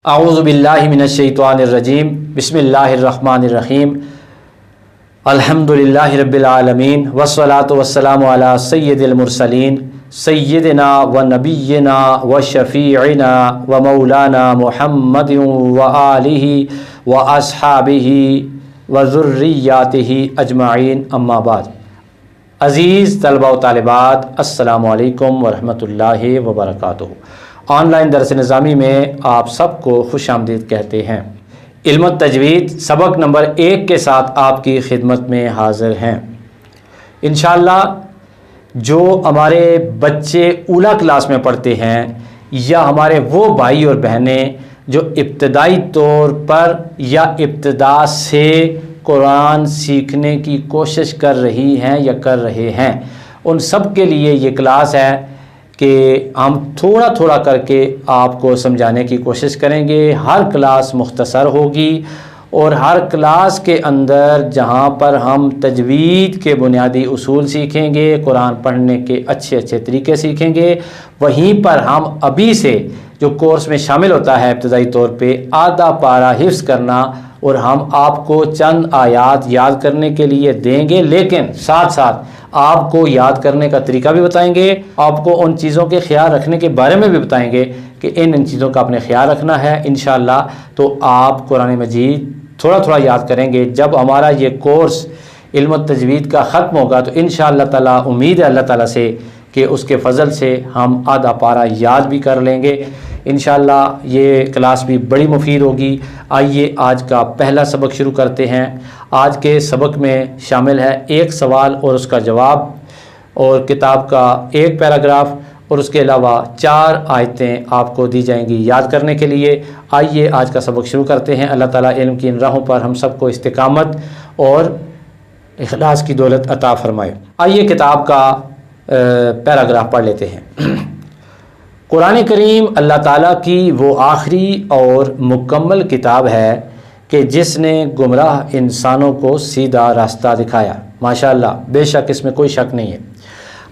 اعوذ باللہ من الشیطان الرجیم بسم اللہ الرحمن الرحیم الحمدللہ رب العالمین والصلاة والسلام علی سید المرسلین سیدنا و نبینا و شفیعنا و مولانا محمد و آلہ و اصحابہ و ذریاتہ اجمعین اما بعد۔ عزیز طلبہ و طالبات، السلام علیکم ورحمۃ اللہ وبرکاتہ۔ آن لائن درس نظامی میں آپ سب کو خوش آمدید کہتے ہیں۔ علم التجوید سبق نمبر 1 کے ساتھ آپ کی خدمت میں حاضر ہیں۔ انشاءاللہ جو ہمارے بچے اولا کلاس میں پڑھتے ہیں یا ہمارے وہ بھائی اور بہنیں جو ابتدائی طور پر یا ابتدا سے قرآن سیکھنے کی کوشش کر رہی ہیں یا کر رہے ہیں، ان سب کے لیے یہ کلاس ہے کہ ہم تھوڑا تھوڑا کر کے آپ کو سمجھانے کی کوشش کریں گے۔ ہر کلاس مختصر ہوگی اور ہر کلاس کے اندر جہاں پر ہم تجوید کے بنیادی اصول سیکھیں گے، قرآن پڑھنے کے اچھے طریقے سیکھیں گے، وہیں پر ہم ابھی سے جو کورس میں شامل ہوتا ہے ابتدائی طور پہ آدھا پارہ حفظ کرنا، اور ہم آپ کو چند آیات یاد کرنے کے لیے دیں گے، لیکن ساتھ ساتھ آپ کو یاد کرنے کا طریقہ بھی بتائیں گے، آپ کو ان چیزوں کے خیال رکھنے کے بارے میں بھی بتائیں گے کہ ان چیزوں کا اپنے خیال رکھنا ہے انشاءاللہ۔ تو آپ قرآن مجید تھوڑا تھوڑا یاد کریں گے۔ جب ہمارا یہ کورس علم التجوید کا ختم ہوگا تو انشاءاللہ تعالی امید ہے اللہ تعالیٰ سے کہ اس کے فضل سے ہم آدھا پارہ یاد بھی کر لیں گے انشاءاللہ۔ یہ کلاس بھی بڑی مفید ہوگی۔ آئیے آج کا پہلا سبق شروع کرتے ہیں۔ آج کے سبق میں شامل ہے ایک سوال اور اس کا جواب، اور کتاب کا ایک پیراگراف، اور اس کے علاوہ 4 آیتیں آپ کو دی جائیں گی یاد کرنے کے لیے۔ آئیے آج کا سبق شروع کرتے ہیں۔ اللہ تعالیٰ علم کی ان راہوں پر ہم سب کو استقامت اور اخلاص کی دولت عطا فرمائے۔ آئیے کتاب کا پیراگراف پڑھ لیتے ہیں۔ قرآن کریم اللہ تعالیٰ کی وہ آخری اور مکمل کتاب ہے کہ جس نے گمراہ انسانوں کو سیدھا راستہ دکھایا، ماشاءاللہ، بے شک اس میں کوئی شک نہیں ہے۔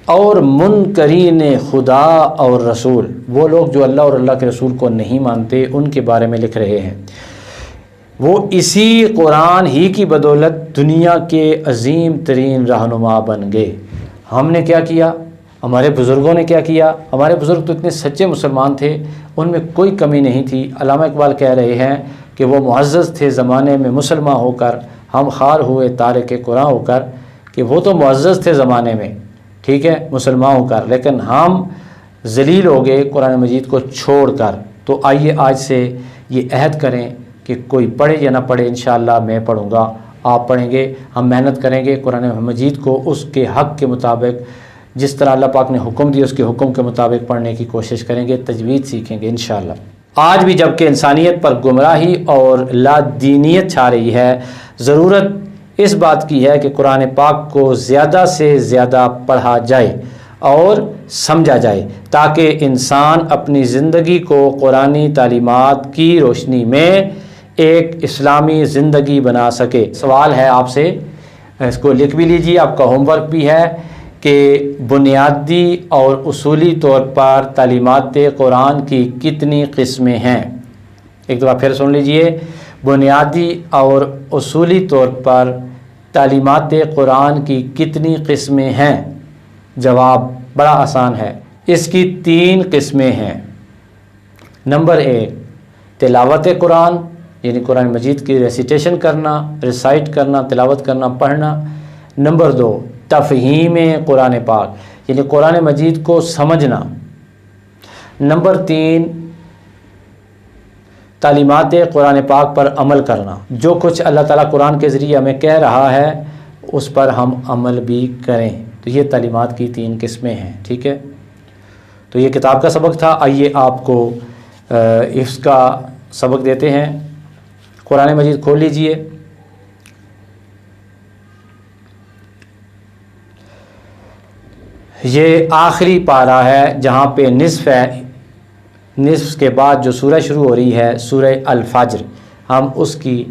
اور منکرین خدا اور رسول، وہ لوگ جو اللہ اور اللہ کے رسول کو نہیں مانتے، ان کے بارے میں لکھ رہے ہیں۔ وہ اسی قرآن ہی کی بدولت دنیا کے عظیم ترین رہنما بن گئے۔ ہم نے کیا کیا؟ ہمارے بزرگوں نے کیا کیا؟ ہمارے بزرگ تو اتنے سچے مسلمان تھے، ان میں کوئی کمی نہیں تھی۔ علامہ اقبال کہہ رہے ہیں کہ وہ معزز تھے زمانے میں مسلمان ہو کر، ہم خوار ہوئے تارک قرآن ہو کر، کہ وہ تو معزز تھے زمانے میں، ٹھیک ہے، مسلمان ہو کر، لیکن ہم ذلیل ہو گئے قرآن مجید کو چھوڑ کر۔ تو آئیے آج سے یہ عہد کریں کہ کوئی پڑھے یا نہ پڑھے، انشاءاللہ میں پڑھوں گا، آپ پڑھیں گے، ہم محنت کریں گے قرآن مجید کو اس کے حق کے مطابق، جس طرح اللہ پاک نے حکم دیا اس کے حکم کے مطابق پڑھنے کی کوشش کریں گے، تجوید سیکھیں گے انشاءاللہ۔ آج بھی جب کہ انسانیت پر گمراہی اور لا دینیت چھا رہی ہے، ضرورت اس بات کی ہے کہ قرآن پاک کو زیادہ سے زیادہ پڑھا جائے اور سمجھا جائے، تاکہ انسان اپنی زندگی کو قرآنی تعلیمات کی روشنی میں ایک اسلامی زندگی بنا سکے۔ سوال ہے آپ سے، اس کو لکھ بھی لیجیے، آپ کا ہوم ورک بھی ہے کہ بنیادی اور اصولی طور پر تعلیمات قرآن کی کتنی قسمیں ہیں؟ ایک دفعہ پھر سن لیجئے، بنیادی اور اصولی طور پر تعلیمات قرآن کی کتنی قسمیں ہیں؟ جواب بڑا آسان ہے، اس کی 3 قسمیں ہیں۔ نمبر 1 تلاوت قرآن، یعنی قرآن مجید کی ریسیٹیشن کرنا، ریسائٹ کرنا، تلاوت کرنا، پڑھنا۔ نمبر 2 تفہیم قرآن پاک، یعنی قرآن مجید کو سمجھنا۔ نمبر 3 تعلیمات قرآن پاک پر عمل کرنا، جو کچھ اللہ تعالیٰ قرآن کے ذریعے ہمیں کہہ رہا ہے اس پر ہم عمل بھی کریں۔ تو یہ تعلیمات کی 3 قسمیں ہیں، ٹھیک ہے۔ تو یہ کتاب کا سبق تھا۔ آئیے آپ کو اس کا سبق دیتے ہیں۔ قرآن مجید کھول لیجئے۔ یہ آخری پارہ ہے جہاں پہ نصف ہے، نصف کے بعد جو سورہ شروع ہو رہی ہے سورہ الفجر، ہم اس کی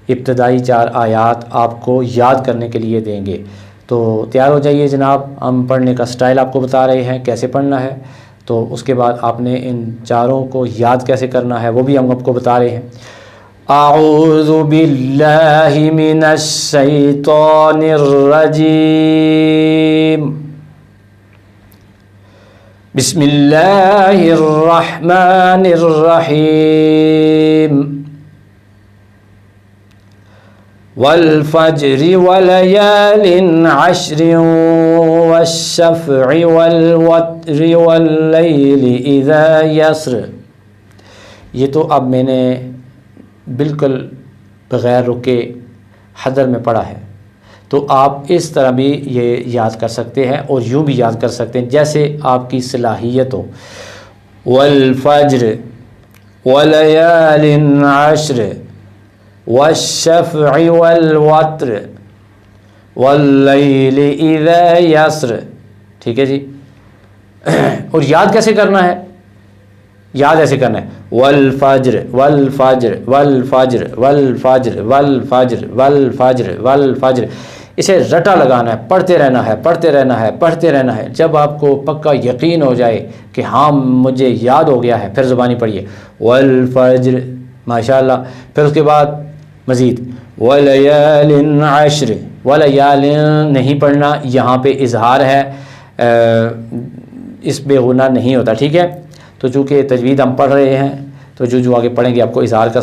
ابتدائی 4 آیات آپ کو یاد کرنے کے لیے دیں گے۔ تو تیار ہو جائیے جناب، ہم پڑھنے کا سٹائل آپ کو بتا رہے ہیں کیسے پڑھنا ہے۔ تو اس کے بعد آپ نے ان چاروں کو یاد کیسے کرنا ہے وہ بھی ہم آپ کو بتا رہے ہیں۔ اعوذ باللہ من الشیطان الرجیم، بسم اللہ الرحمن الرحیم، والفجر وليال عشر والشفع والوتر واللیل اذا یسر۔ یہ تو اب میں نے بالکل بغیر رکے حضر میں پڑھا ہے، تو آپ اس طرح بھی یہ یاد کر سکتے ہیں اور یوں بھی یاد کر سکتے ہیں جیسے آپ کی صلاحیت ہو۔ والفجر وليال عشر والشفع والوتر واللیل اذا یسر، ٹھیک ہے جی۔ اور یاد کیسے کرنا ہے؟ یاد ایسے کرنا ہے، والفجر والفجر والفجر والفجر والفجر والفجر والفجر، اسے رٹا لگانا ہے، پڑھتے رہنا ہے، پڑھتے رہنا ہے، پڑھتے رہنا ہے۔ جب آپ کو پکا یقین ہو جائے کہ ہاں مجھے یاد ہو گیا ہے، پھر زبانی پڑھیے والفجر، ماشاءاللہ۔ پھر اس کے بعد مزید ولیال عشر، ولیال نہیں پڑھنا، یہاں پہ اظہار ہے، اس بے غنہ نہیں ہوتا، ٹھیک ہے۔ تو چونکہ تجوید ہم پڑھ رہے ہیں تو جو آگے پڑھیں گے آپ کو اظہار کا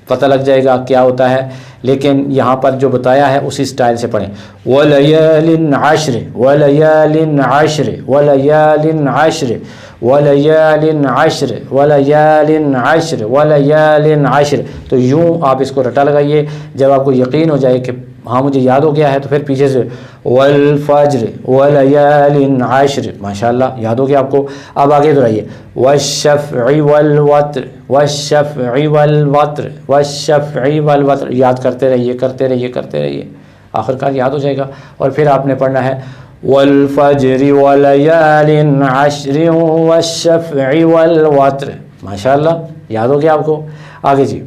پتہ لگ جائے گا کیا ہوتا ہے، لیکن یہاں پر جو بتایا ہے اسی سٹائل سے پڑھیں۔ ولیال عشر ولیال عشر ولیال عشر ولیال عشر ولیال عشر ولیال عشر، تو یوں آپ اس کو رٹا لگائیے۔ جب آپ کو یقین ہو جائے کہ ہاں مجھے یاد ہو گیا ہے تو پھر پیچھے سے والفجر ولیال عشر، ماشاءاللہ یاد ہو گیا آپ کو۔ اب آگے دہرائیے والشفع والوتر والشفع والوتر والشفع والوتر، یاد کرتے رہیے کرتے رہیے کرتے رہیے، آخر کار یاد ہو جائے گا۔ اور پھر آپ نے پڑھنا ہے والفجر ولیال عشر والشفع والوتر، ماشاءاللہ یاد ہو گیا آپ کو۔ آگے جی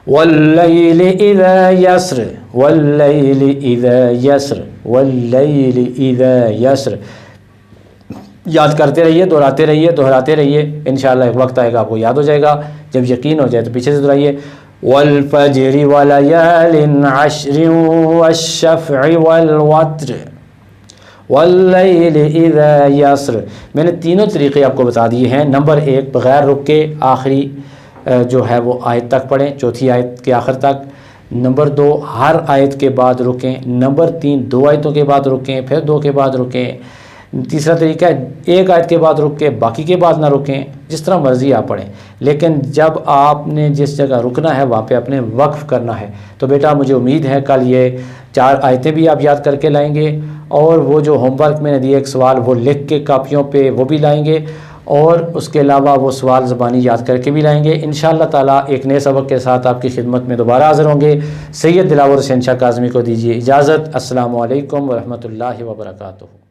واللیل اذا یسر واللیل اذا یسر واللیل اذا یسر، یاد کرتے رہیے، دہراتے رہیے دہراتے رہیے، انشاءاللہ ایک وقت آئے گا آپ کو یاد ہو جائے گا۔ جب یقین ہو جائے تو پیچھے سے دہرائیے والفجر ولیال عشر والشفع والوتر واللیل اذا یسر۔ میں نے تینوں طریقے آپ کو بتا دیے ہیں۔ نمبر 1 بغیر رک کے آخری جو ہے وہ آیت تک پڑھیں، چوتھی آیت کے آخر تک۔ نمبر 2 ہر آیت کے بعد رکیں۔ نمبر 3 2 آیتوں کے بعد رکیں، پھر 2 کے بعد رکیں۔ تیسرا طریقہ ہے 1 آیت کے بعد رک کے باقی کے بعد نہ رکیں، جس طرح مرضی آپ پڑھیں، لیکن جب آپ نے جس جگہ رکنا ہے وہاں پہ اپنے وقف کرنا ہے۔ تو بیٹا مجھے امید ہے کل یہ 4 آیتیں بھی آپ یاد کر کے لائیں گے، اور وہ جو ہوم ورک میں نے دیے ایک سوال وہ لکھ کے کاپیوں پہ وہ بھی لائیں گے، اور اس کے علاوہ وہ سوال زبانی یاد کر کے بھی لائیں گے۔ انشاءاللہ تعالیٰ ایک نئے سبق کے ساتھ آپ کی خدمت میں دوبارہ حاضر ہوں گے۔ سید دلاور حسین شاہ کاظمی کو دیجیے اجازت۔ السلام علیکم ورحمۃ اللہ وبرکاتہ۔